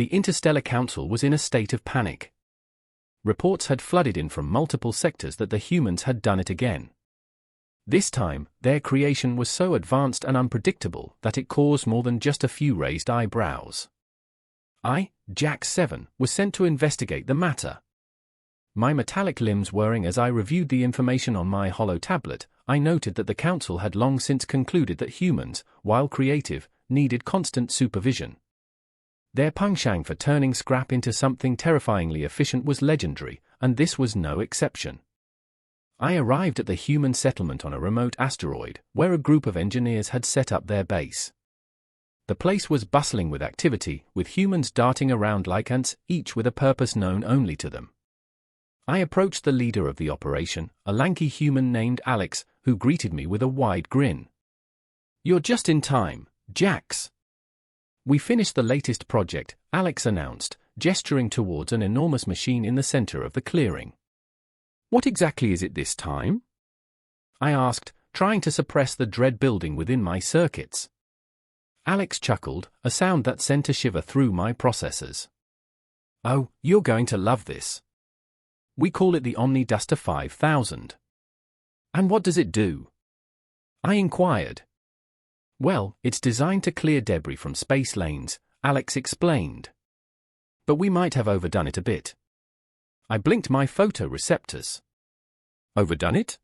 The Interstellar Council was in a state of panic. Reports had flooded in from multiple sectors that the humans had done it again. This time, their creation was so advanced and unpredictable that it caused more than just a few raised eyebrows. I, Jack 7, was sent to investigate the matter. My metallic limbs whirring as I reviewed the information on my hollow tablet, I noted that the Council had long since concluded that humans, while creative, needed constant supervision. Their penchant for turning scrap into something terrifyingly efficient was legendary, and this was no exception. I arrived at the human settlement on a remote asteroid, where a group of engineers had set up their base. The place was bustling with activity, with humans darting around like ants, each with a purpose known only to them. I approached the leader of the operation, a lanky human named Alex, who greeted me with a wide grin. "You're just in time, Jax." "We finished the latest project," Alex announced, gesturing towards an enormous machine in the center of the clearing. "What exactly is it this time?" I asked, trying to suppress the dread building within my circuits. Alex chuckled, a sound that sent a shiver through my processors. "Oh, you're going to love this. We call it the Omni-Duster 5000. "And what does it do?" I inquired. "Well, it's designed to clear debris from space lanes," Alex explained. "But we might have overdone it a bit." I blinked my photoreceptors. "Overdone it?"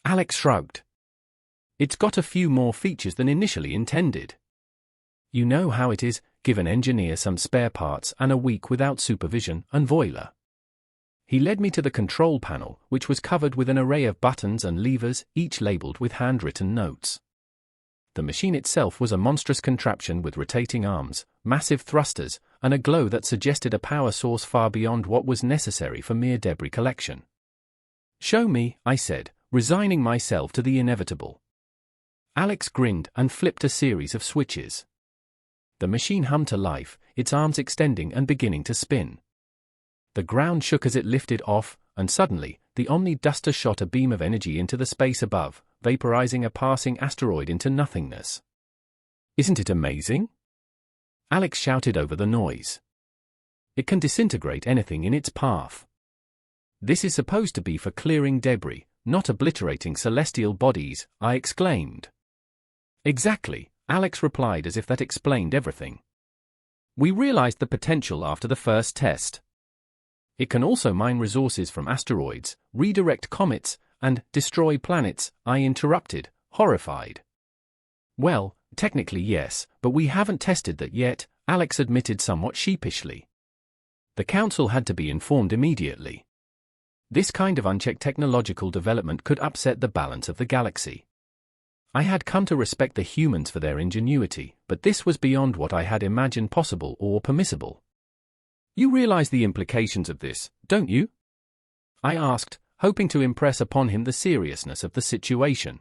Alex shrugged. "It's got a few more features than initially intended. You know how it is, give an engineer some spare parts and a week without supervision, and voila." He led me to the control panel, which was covered with an array of buttons and levers, each labeled with handwritten notes. The machine itself was a monstrous contraption with rotating arms, massive thrusters, and a glow that suggested a power source far beyond what was necessary for mere debris collection. "Show me," I said, resigning myself to the inevitable. Alex grinned and flipped a series of switches. The machine hummed to life, its arms extending and beginning to spin. The ground shook as it lifted off, and suddenly, the Omni-Duster shot a beam of energy into the space above, vaporizing a passing asteroid into nothingness. "Isn't it amazing?" Alex shouted over the noise. "It can disintegrate anything in its path. This is supposed to be for clearing debris, not obliterating celestial bodies," I exclaimed. "Exactly," Alex replied as if that explained everything. "We realized the potential after the first test. It can also mine resources from asteroids, redirect comets, and destroy planets," I interrupted, horrified. "Well, technically yes, but we haven't tested that yet," Alex admitted somewhat sheepishly. The Council had to be informed immediately. This kind of unchecked technological development could upset the balance of the galaxy. I had come to respect the humans for their ingenuity, but this was beyond what I had imagined possible or permissible. "You realize the implications of this, don't you?" I asked, hoping to impress upon him the seriousness of the situation.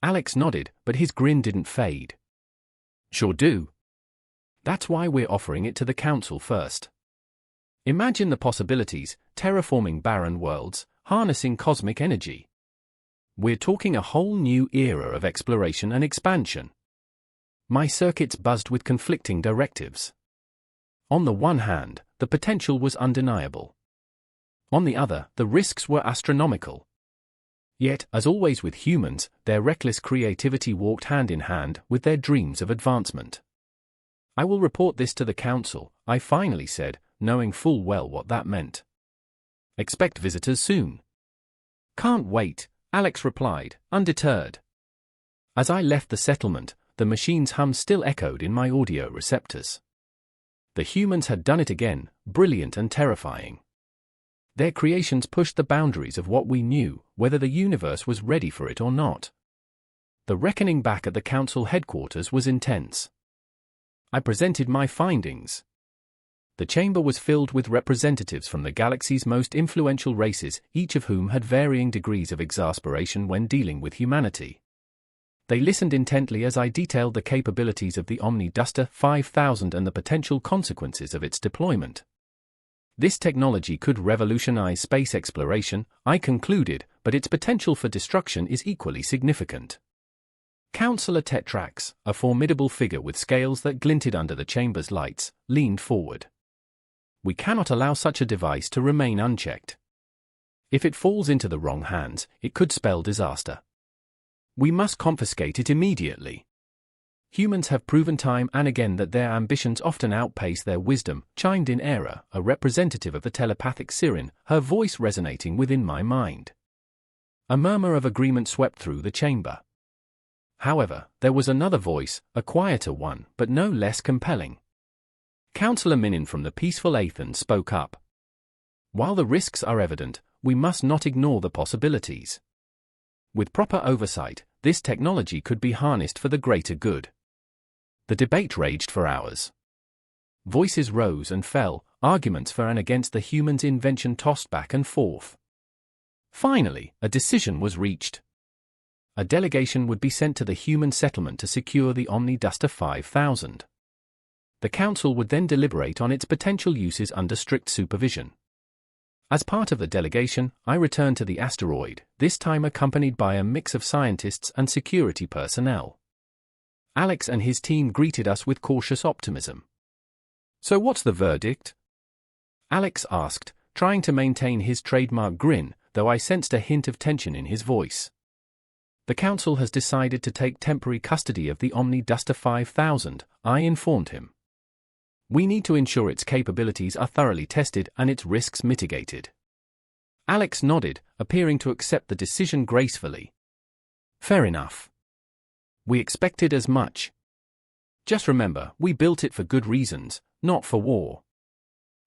Alex nodded, but his grin didn't fade. "Sure do. That's why we're offering it to the Council first. Imagine the possibilities, terraforming barren worlds, harnessing cosmic energy. We're talking a whole new era of exploration and expansion." My circuits buzzed with conflicting directives. On the one hand, the potential was undeniable. On the other, the risks were astronomical. Yet, as always with humans, their reckless creativity walked hand in hand with their dreams of advancement. "I will report this to the Council," I finally said, knowing full well what that meant. "Expect visitors soon." "Can't wait," Alex replied, undeterred. As I left the settlement, the machine's hum still echoed in my audio receptors. The humans had done it again, brilliant and terrifying. Their creations pushed the boundaries of what we knew, whether the universe was ready for it or not. The reckoning back at the Council headquarters was intense. I presented my findings. The chamber was filled with representatives from the galaxy's most influential races, each of whom had varying degrees of exasperation when dealing with humanity. They listened intently as I detailed the capabilities of the Omni-Duster 5000 and the potential consequences of its deployment. This technology could revolutionize space exploration, I concluded, but its potential for destruction is equally significant. Counselor Tetrax, a formidable figure with scales that glinted under the chamber's lights, leaned forward. We cannot allow such a device to remain unchecked. If it falls into the wrong hands, it could spell disaster. We must confiscate it immediately. Humans have proven time and again that their ambitions often outpace their wisdom, chimed in Era, a representative of the telepathic Siren, her voice resonating within my mind. A murmur of agreement swept through the chamber. However, there was another voice, a quieter one, but no less compelling. Councillor Minin from the peaceful Athens spoke up. While the risks are evident, we must not ignore the possibilities. With proper oversight, this technology could be harnessed for the greater good. The debate raged for hours. Voices rose and fell, arguments for and against the human's invention tossed back and forth. Finally, a decision was reached. A delegation would be sent to the human settlement to secure the Omni-Duster 5000. The council would then deliberate on its potential uses under strict supervision. As part of the delegation, I returned to the asteroid, this time accompanied by a mix of scientists and security personnel. Alex and his team greeted us with cautious optimism. "So what's the verdict?" Alex asked, trying to maintain his trademark grin, though I sensed a hint of tension in his voice. "The council has decided to take temporary custody of the Omni-Duster 5000, I informed him. We need to ensure its capabilities are thoroughly tested and its risks mitigated." Alex nodded, appearing to accept the decision gracefully. "Fair enough. We expected as much. Just remember, we built it for good reasons, not for war."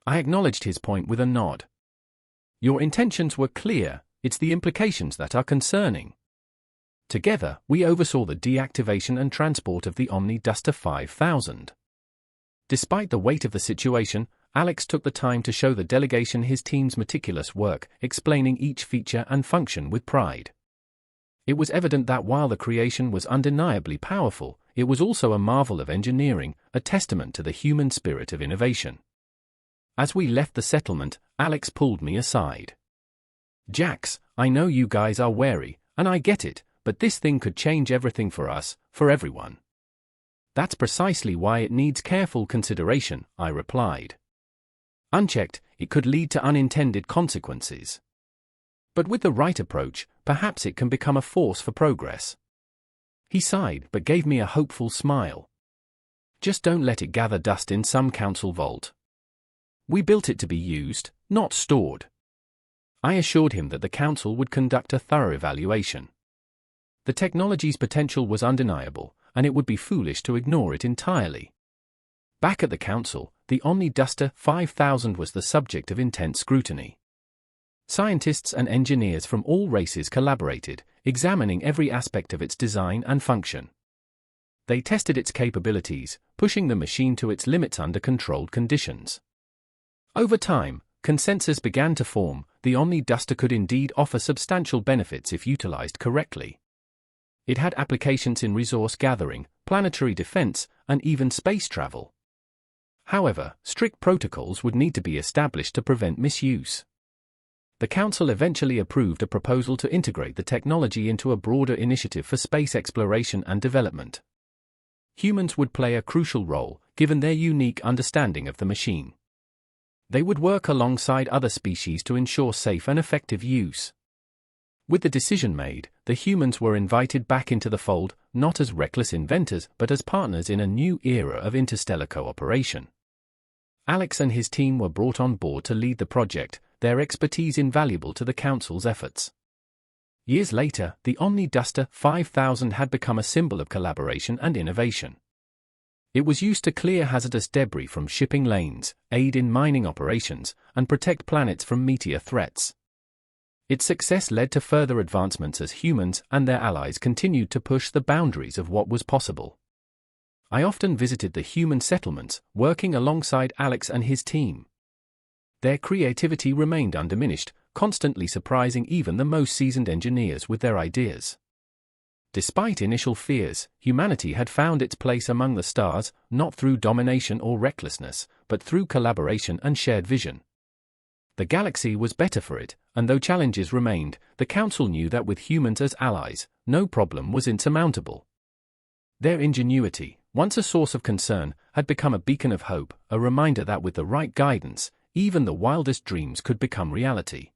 I acknowledged his point with a nod. "Your intentions were clear, it's the implications that are concerning." Together, we oversaw the deactivation and transport of the Omni-Duster 5000. Despite the weight of the situation, Alex took the time to show the delegation his team's meticulous work, explaining each feature and function with pride. It was evident that while the creation was undeniably powerful, it was also a marvel of engineering, a testament to the human spirit of innovation. As we left the settlement, Alex pulled me aside. "Jax, I know you guys are wary, and I get it, but this thing could change everything for us, for everyone." "That's precisely why it needs careful consideration," I replied. "Unchecked, it could lead to unintended consequences. But with the right approach, perhaps it can become a force for progress." He sighed but gave me a hopeful smile. "Just don't let it gather dust in some council vault. We built it to be used, not stored." I assured him that the council would conduct a thorough evaluation. The technology's potential was undeniable, and it would be foolish to ignore it entirely. Back at the council, the Omni-Duster 5000 was the subject of intense scrutiny. Scientists and engineers from all races collaborated, examining every aspect of its design and function. They tested its capabilities, pushing the machine to its limits under controlled conditions. Over time, consensus began to form: the Omni-Duster could indeed offer substantial benefits if utilized correctly. It had applications in resource gathering, planetary defense, and even space travel. However, strict protocols would need to be established to prevent misuse. The Council eventually approved a proposal to integrate the technology into a broader initiative for space exploration and development. Humans would play a crucial role, given their unique understanding of the machine. They would work alongside other species to ensure safe and effective use. With the decision made, the humans were invited back into the fold, not as reckless inventors but as partners in a new era of interstellar cooperation. Alex and his team were brought on board to lead the project, their expertise invaluable to the Council's efforts. Years later, the Omni-Duster 5000 had become a symbol of collaboration and innovation. It was used to clear hazardous debris from shipping lanes, aid in mining operations, and protect planets from meteor threats. Its success led to further advancements as humans and their allies continued to push the boundaries of what was possible. I often visited the human settlements, working alongside Alex and his team. Their creativity remained undiminished, constantly surprising even the most seasoned engineers with their ideas. Despite initial fears, humanity had found its place among the stars, not through domination or recklessness, but through collaboration and shared vision. The galaxy was better for it, and though challenges remained, the Council knew that with humans as allies, no problem was insurmountable. Their ingenuity, once a source of concern, had become a beacon of hope, a reminder that with the right guidance, even the wildest dreams could become reality.